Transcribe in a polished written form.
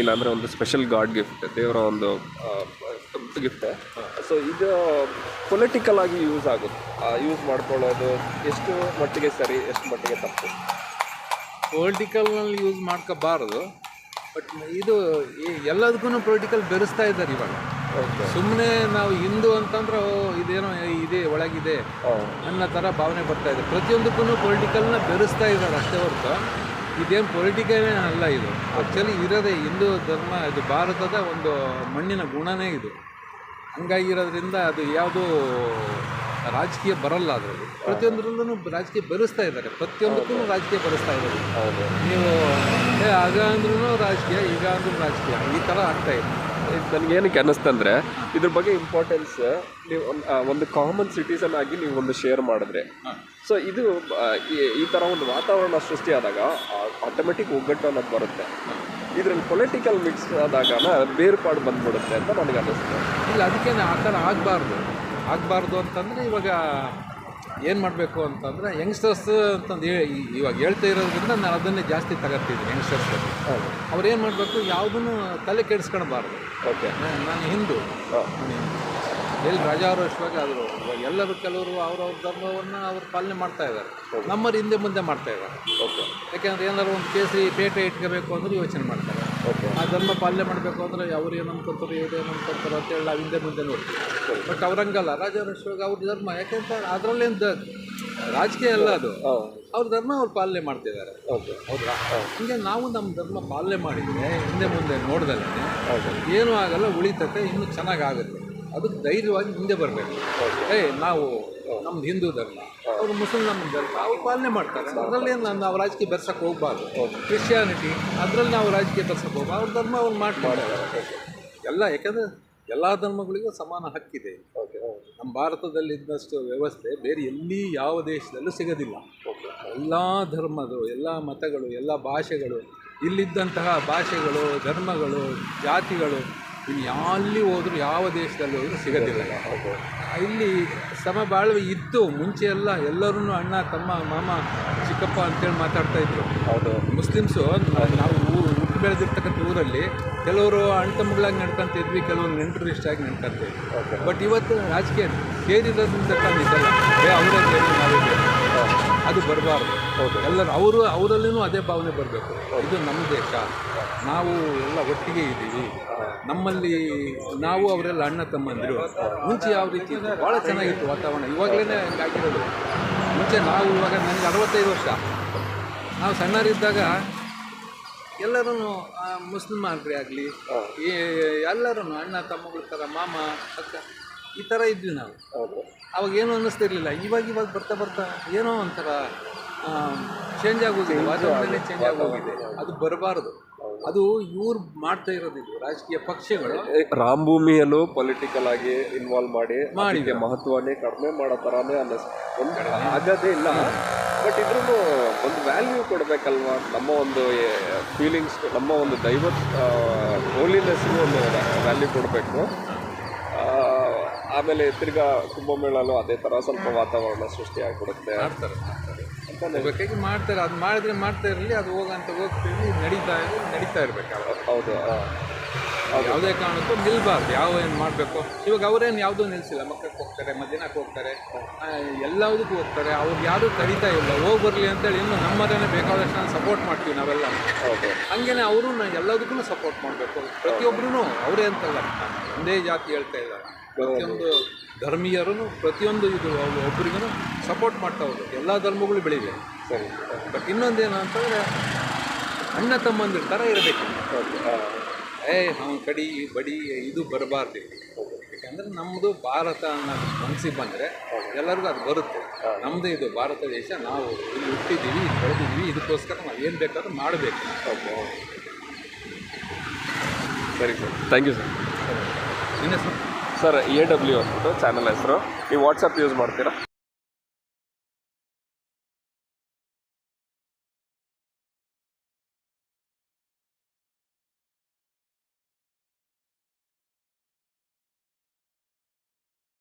ಇಲ್ಲ ಅಂದರೆ ಒಂದು ಸ್ಪೆಷಲ್ ಗಾಡ್ ಗಿಫ್ಟ್, ದೇವರ ಒಂದು ಗಿಫ್ಟ್. ಸೊ ಇದು ಪೊಲಿಟಿಕಲ್ ಆಗಿ ಯೂಸ್ ಮಾಡ್ಕೊಳ್ಳೋದು ಎಷ್ಟು ಮಟ್ಟಿಗೆ ಸರಿ, ಎಷ್ಟು ಮಟ್ಟಿಗೆ ತಪ್ಪು? ಪೊಲಿಟಿಕಲ್ನಲ್ಲಿ ಯೂಸ್ ಮಾಡ್ಕೋಬಾರದು. ಬಟ್ ಇದು ಎಲ್ಲದಕ್ಕೂ ಪೊಲಿಟಿಕಲ್ ಬೆರೆಸ್ತಾ ಇದ್ದಾರೆ ಇವಾಗ. ಸುಮ್ಮನೆ ನಾವು ಹಿಂದೂ ಅಂತಂದ್ರೆ ಇದೇನೋ ಇದೆ ಒಳಗಿದೆ ಅನ್ನೋ ಥರ ಭಾವನೆ ಬರ್ತಾ ಇದೆ. ಪ್ರತಿಯೊಂದಕ್ಕೂ ಪೊಲಿಟಿಕಲ್ನ ಬೆರೆಸ್ತಾ ಇದ್ದಾರೆ ಅಷ್ಟೇ ಹೊರತು ಇದೇನು ಪೊಲಿಟಿಕಲೇ ಅಲ್ಲ. ಇದು ಆ್ಯಕ್ಚುಲಿ ಇರೋದೇ ಹಿಂದೂ ಧರ್ಮ, ಇದು ಭಾರತದ ಒಂದು ಮಣ್ಣಿನ ಗುಣನೇ ಇದು. ಹಂಗಾಗಿರೋದ್ರಿಂದ ಅದು ಯಾವುದೂ ರಾಜಕೀಯ ಬರಲ್ಲ ಅದರಲ್ಲಿ. ಪ್ರತಿಯೊಂದರಲ್ಲೂ ರಾಜಕೀಯ ಬೆರೆಸ್ತಾ ಇದ್ದಾರೆ, ಪ್ರತಿಯೊಂದಕ್ಕೂ ರಾಜಕೀಯ ಬೆರೆಸ್ತಾ ಇದ್ದಾರೆ. ನೀವು ಆಗ ಅಂದ್ರೂ ರಾಜಕೀಯ, ಈಗ ಅಂದ್ರೂ ರಾಜಕೀಯ, ಈ ಥರ ಆಗ್ತಾ ಇದೆ. ನನಗೇನಕ್ಕೆ ಅನ್ನಿಸ್ತಂದರೆ ಇದ್ರ ಬಗ್ಗೆ ಇಂಪಾರ್ಟೆನ್ಸ್ ನೀವು ಒಂದು ಕಾಮನ್ ಸಿಟಿಸನ್ ಆಗಿ ನೀವು ಒಂದು ಶೇರ್ ಮಾಡಿದ್ರೆ, ಸೊ ಇದು ಈ ಥರ ಒಂದು ವಾತಾವರಣ ಸೃಷ್ಟಿಯಾದಾಗ ಆಟೋಮೆಟಿಕ್ ಒಗ್ಗಟ್ಟು ಅನ್ನೋದು ಬರುತ್ತೆ. ಇದರಲ್ಲಿ ಪೊಲಿಟಿಕಲ್ ಮಿಕ್ಸ್ ಆದಾಗ ಬೇರ್ಪಾಡು ಬಂದ್ಬಿಡುತ್ತೆ ಅಂತ ನನಗೆ ಅನ್ನಿಸ್ತದೆ. ಇಲ್ಲ, ಅದಕ್ಕೆ ಆ ಥರ ಆಗಬಾರ್ದು ಅಂತಂದರೆ ಇವಾಗ ಏನು ಮಾಡಬೇಕು ಅಂತಂದರೆ ಯಂಗ್ಸ್ಟರ್ಸ್ ಅಂತಂದು ಇವಾಗ ಹೇಳ್ತಾ ಇರೋದ್ರಿಂದ ನಾನು ಅದನ್ನೇ ಜಾಸ್ತಿ ತಗೋತಿದ್ದೀನಿ. ಯಂಗ್ಸ್ಟರ್ಸ್ ಅವ್ರು ಏನು ಮಾಡಬೇಕು, ಯಾವುದನ್ನು ತಲೆ ಕೆಡಿಸ್ಕೊಳ್ಬಾರ್ದು. ಓಕೆ, ನಾನು ಹಿಂದೂ, ಎಲ್ಲಿ ರಾಜಾರೋಷವಾಗಿ ಆದರು ಎಲ್ಲರೂ ಕೆಲವರು ಅವ್ರವ್ರ ಧರ್ಮವನ್ನು ಅವ್ರು ಪಾಲನೆ ಮಾಡ್ತಾ ಇದ್ದಾರೆ. ನಮ್ಮರು ಹಿಂದೆ ಮುಂದೆ ಮಾಡ್ತಾ ಇದ್ದಾರೆ. ಓಕೆ, ಯಾಕೆಂದರೆ ಏನಾದ್ರು ಒಂದು ಕೇಸರಿ ಪೇಟೆ ಇಟ್ಕೋಬೇಕು ಅಂದರೆ ಯೋಚನೆ ಮಾಡ್ತಾರೆ. ಓಕೆ, ಆ ಧರ್ಮ ಪಾಲನೆ ಮಾಡಬೇಕು ಅಂದರೆ ಅವ್ರು ಏನು ಅನ್ಕೊತಾರೆ, ಇವ್ರೇನು ಅನ್ಕೊತಾರೆ ಅಂತೇಳಿ ನಾವು ಹಿಂದೆ ಮುಂದೆ ನೋಡ್ತೀವಿ. ಬಟ್ ಅವ್ರಂಗಲ್ಲ, ರಾಜಾರೋಷವಾಗಿ ಅವ್ರ ಧರ್ಮ, ಯಾಕೆಂತ ಅದರಲ್ಲೇನು ರಾಜಕೀಯ ಅಲ್ಲ, ಅದು ಅವ್ರ ಧರ್ಮ ಅವ್ರು ಪಾಲನೆ ಮಾಡ್ತಿದ್ದಾರೆ. ಓಕೆ, ಹೌದಾ? ಹೀಗೆ ನಾವು ನಮ್ಮ ಧರ್ಮ ಪಾಲನೆ ಮಾಡಿದರೆ ಹಿಂದೆ ಮುಂದೆ ನೋಡ್ದಲ್ಲೇ ಏನೂ ಆಗಲ್ಲ, ಉಳಿತತೆ, ಇನ್ನೂ ಚೆನ್ನಾಗಾಗುತ್ತೆ. ಅದಕ್ಕೆ ಧೈರ್ಯವಾಗಿ ಮುಂದೆ ಬರಬೇಕು. ನಾವು ನಮ್ದು ಹಿಂದೂ ಧರ್ಮ, ಅವರು ಮುಸ್ಲಿಂ ನಮ್ಮ ಧರ್ಮ, ಅವ್ರು ಪಾಲನೆ ಮಾಡ್ತಾರೆ. ಅದರಲ್ಲೇನು ನಾವು ರಾಜಕೀಯ ಬೆರ್ಸಕ್ಕೆ ಹೋಗ್ಬಾರ್ದು. ಕ್ರಿಶ್ಚಿಯಾನಿಟಿ ಅದರಲ್ಲಿ ನಾವು ರಾಜಕೀಯ ಬೆರ್ಸಕ್ಕೆ ಹೋಗ್ಬಾರ್ದು. ಅವ್ರ ಧರ್ಮ ಅವ್ರು ಮಾಡ್ತಾರೆ ಎಲ್ಲ. ಯಾಕಂದರೆ ಎಲ್ಲ ಧರ್ಮಗಳಿಗೂ ಸಮಾನ ಹಕ್ಕಿದೆ. ನಮ್ಮ ಭಾರತದಲ್ಲಿ ಇದ್ದಷ್ಟು ವ್ಯವಸ್ಥೆ ಬೇರೆ ಎಲ್ಲಿ ಯಾವ ದೇಶದಲ್ಲೂ ಸಿಗೋದಿಲ್ಲ. ಎಲ್ಲ ಧರ್ಮಗಳು, ಎಲ್ಲ ಮತಗಳು, ಎಲ್ಲ ಭಾಷೆಗಳು, ಇಲ್ಲಿದ್ದಂತಹ ಭಾಷೆಗಳು, ಧರ್ಮಗಳು, ಜಾತಿಗಳು ಇನ್ನು ಎಲ್ಲಿ ಹೋದರೂ ಯಾವ ದೇಶದಲ್ಲಿ ಹೋದರೂ ಸಿಗೋದಿಲ್ಲ. ಇಲ್ಲಿ ಸಮಬಾಳ್ವೆ ಇದ್ದು ಮುಂಚೆ ಎಲ್ಲರೂ ಅಣ್ಣ ತಮ್ಮ ಮಾಮ ಚಿಕ್ಕಪ್ಪ ಅಂತೇಳಿ ಮಾತಾಡ್ತಾಯಿದ್ರು. ಹೌದು, ಮುಸ್ಲಿಮ್ಸು ನಾವು ಹುಟ್ಟು ಬೆಳೆದಿರ್ತಕ್ಕಂಥ ಊರಲ್ಲಿ ಕೆಲವರು ಅಣ್ಣ ತಮ್ಮಗಳಾಗಿ ನಡ್ಕೊಂತಿದ್ವಿ, ಕೆಲವರು ನೆಂಟರು ಇಷ್ಟಾಗಿ ನಡ್ಕೊಂತಿದ್ವಿ. ಬಟ್ ಇವತ್ತು ರಾಜಕೀಯ ಸೇರಿರೋದ್ರಿಂದ ತಾನಿದ್ದಲ್ಲ, ಅವರೇ ಬೇರೆ ನಾವೇ ಬೇರೆ, ಅದು ಬರಬಾರ್ದು. ಎಲ್ಲರೂ ಅವರಲ್ಲಿನೂ ಅದೇ ಭಾವನೆ ಬರಬೇಕು. ಇದು ನಮ್ಮ ದೇಶ, ನಾವು ಎಲ್ಲ ಒಟ್ಟಿಗೆ ಇದ್ದೀವಿ, ನಮ್ಮಲ್ಲಿ ನಾವು ಅವರೆಲ್ಲ ಅಣ್ಣ ತಮ್ಮಂದಿರು. ಮುಂಚೆ ಯಾವ ರೀತಿ ಇತ್ತು, ಭಾಳ ಚೆನ್ನಾಗಿತ್ತು ವಾತಾವರಣ. ಇವಾಗಲೇ ಹಂಗಾಗಿರೋದು. ಮುಂಚೆ ನಾವು ಇವಾಗ ನನಗೆ 65 ವರ್ಷ, ನಾವು ಸಣ್ಣರಿದ್ದಾಗ ಎಲ್ಲರೂ ಮುಸ್ಲಿಮ್ ಆಗಲಿ ಎಲ್ಲರೂ ಅಣ್ಣ ತಮ್ಮಗಳ ಥರ, ಮಾಮ ಅಕ್ಕ, ಈ ಥರ ಇದ್ವಿ ನಾವು. ಅವಾಗ ಏನೂ ಅನ್ನಿಸ್ತಿರ್ಲಿಲ್ಲ. ಇವಾಗ ಬರ್ತಾ ಏನೋ ಒಂಥರ ಚೇಂಜ್ ಆಗೋಗಿದೆ, ವಾತಾವರಣನೇ ಚೇಂಜ್ ಆಗೋಗಿದೆ. ಅದು ಬರಬಾರ್ದು. ಅದು ಇವ್ರು ಮಾಡ್ತಾ ಇರೋದು, ಇದು ರಾಜಕೀಯ ಪಕ್ಷಗಳು ರಾಮಭೂಮಿಯಲ್ಲೂ ಪೊಲಿಟಿಕಲ್ ಆಗಿ ಇನ್ವಾಲ್ವ್ ಮಾಡಿ ಮಹತ್ವನೇ ಕಡಿಮೆ ಮಾಡೋ ಥರನೇ ಆಗೋದೇ ಇಲ್ಲ. ಬಟ್ ಇದ್ರೂ ಒಂದು ವ್ಯಾಲ್ಯೂ ಕೊಡಬೇಕಲ್ವ, ನಮ್ಮ ಒಂದು ಫೀಲಿಂಗ್ಸ್, ನಮ್ಮ ಒಂದು ಹೋಲಿನೆಸ್ಗೂ ಒಂದು ವ್ಯಾಲ್ಯೂ ಕೊಡಬೇಕು. ಆಮೇಲೆ ತಿರ್ಗಾ ಕುಂಭಮೇಳಲ್ಲೂ ಅದೇ ಥರ ಸ್ವಲ್ಪ ವಾತಾವರಣ ಸೃಷ್ಟಿ ಆಗಿಬಿಡುತ್ತೆ. ಬೇಕಾಗಿ ಮಾಡ್ತಾರೆ. ಅದು ಮಾಡಿದ್ರೆ ಮಾಡ್ತಾ ಇರಲಿ, ಅದು ಹೋಗ್ತೀವಿ, ನಡೀತಾ ಇರಬೇಕು. ಹೌದು, ಯಾವುದೇ ಕಾರಣಕ್ಕೂ ನಿಲ್ಬಾರ್ದು. ಏನು ಮಾಡಬೇಕು ಇವಾಗ ಅವರೇನು ಯಾವುದೂ ನಿಲ್ಲಿಸಿಲ್ಲ. ಮಕ್ಕಳಿಗೆ ಹೋಗ್ತಾರೆ, ಮಧ್ಯಾಹ್ನಕ್ಕೆ ಹೋಗ್ತಾರೆ, ಎಲ್ಲದಕ್ಕೂ ಹೋಗ್ತಾರೆ. ಅವ್ರಿಗೆ ಯಾರೂ ತಡೀತಾ ಇಲ್ಲ, ಹೋಗಿ ಬರಲಿ ಅಂತೇಳಿ. ಇನ್ನು ನಮ್ಮದೇ ಬೇಕಾದಷ್ಟು ನಾನು ಸಪೋರ್ಟ್ ಮಾಡ್ತೀವಿ ನಾವೆಲ್ಲ. ಹಾಗೇನೆ ಅವರು ಎಲ್ಲದಕ್ಕೂ ಸಪೋರ್ಟ್ ಮಾಡಬೇಕು. ಪ್ರತಿಯೊಬ್ಬರೂ ಅವರೇ ಅಂತಲ್ಲ, ಒಂದೇ ಜಾತಿ ಹೇಳ್ತಾ ಇಲ್ಲ, ಪ್ರತಿಯೊಂದು ಧರ್ಮೀಯರೂ ಪ್ರತಿಯೊಂದು ಇದು ಒಬ್ಬರಿಗೂ ಸಪೋರ್ಟ್ ಮಾಡ್ತಾ ಹೋಗ್ಬೇಕು. ಎಲ್ಲ ಧರ್ಮಗಳು ಬೆಳೀಬೇಕು. ಸರಿ. ಬಟ್ ಇನ್ನೊಂದೇನು ಅಂತಂದರೆ ಅಣ್ಣ ತಮ್ಮಂದಿರ ಥರ ಇರಬೇಕು. ಅವ್ನು ಕಡಿ ಬಡಿ ಇದು ಬರಬಾರ್ದು. ಯಾಕಂದರೆ ನಮ್ಮದು ಭಾರತ ಅನ್ನೋದು ಮನಸ್ಸಿಗೆ ಬಂದರೆ ಎಲ್ಲರಿಗೂ ಅದು ಬರುತ್ತೆ. ನಮ್ಮದು ಇದು ಭಾರತ ದೇಶ, ನಾವು ಇಲ್ಲಿ ಹುಟ್ಟಿದ್ದೀವಿ, ಇಲ್ಲಿ ಬೆಳೆದಿದ್ದೀವಿ, ಇದಕ್ಕೋಸ್ಕರ ನಾವು ಏನು ಬೇಕಾದ್ರೂ ಮಾಡಬೇಕು. ಸರಿ ಸರ್, ಥ್ಯಾಂಕ್ ಯು ಸರ್. ನಿನ್ನ ಹೆಸರು? ಸರ್ AW ಅಂದ್ಬಿಟ್ಟು ಚಾನಲ್ ಹೆಸರು. ನೀವು ವಾಟ್ಸಪ್ ಯೂಸ್ ಮಾಡ್ತೀರಾ?